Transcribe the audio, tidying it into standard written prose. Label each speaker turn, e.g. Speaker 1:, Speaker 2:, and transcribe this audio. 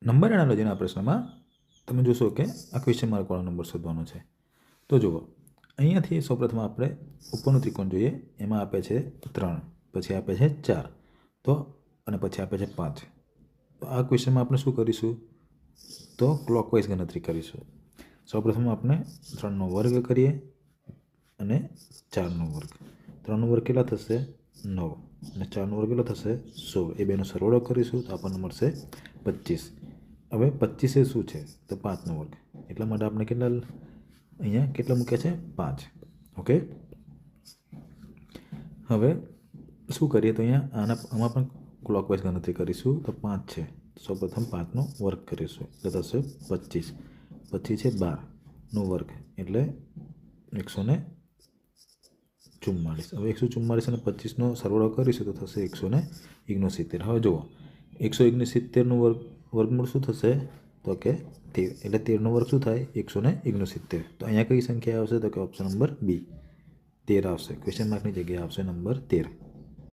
Speaker 1: Number એનાલોજીના પ્રશ્નમાં તમે જોશો કે આ ક્વેશ્ચન માર્કવાળો નંબર શોધવાનો છે. તો જુઓ, અહીંયાથી સૌપ્રથમ આપણે ઉપરનું ત્રિકોણ જોઈએ. એમાં આપે છે 3, પછી આપે છે 4, તો અને પછી આપે છે 5. તો આ ક્વેશ્ચનમાં આપણે શું કરીશું? તો ક્લોકવાઇઝ ગણતરી કરીશું. સૌપ્રથમ આપણે 3નો વર્ગ કરીએ અને 4નો વર્ગ. 3નો વર્ગ કેટલા થશે? 9. અને 4નો વર્ગ કેટલો થશે? 16. એ બેનો સરવાળો કરીશું તો આપણને મળશે 25. હવે 25 એ શું છે? તો 5નો વર્ગ. એટલા માટે આપણે અહીંયા કેટલા મૂક્યા છે? 5. ઓકે. હવે શું કરીએ? તો અહીંયા આમાં પણ ક્લોકવાઇઝ ગણતરી કરીશું. તો 5 છે, સૌપ્રથમ 5નો વર્ગ કરીશું એટલે થશે 25. પછી છે 12નો વર્ગ એટલે 144. હવે 144 અને 25નો સરવાળો કરીશું તો થશે 169. હવે જુઓ, 169નું વર્ગમૂળ શું થશે? તો કે 13. એટલે 13નો વર્ગ શું થાય? 169. તો અહીંયા કઈ સંખ્યા આવશે? તો કે ઓપ્શન નંબર બી 13 આવશે. ક્વેશ્ચન માર્કની જગ્યાએ આવશે નંબર 13.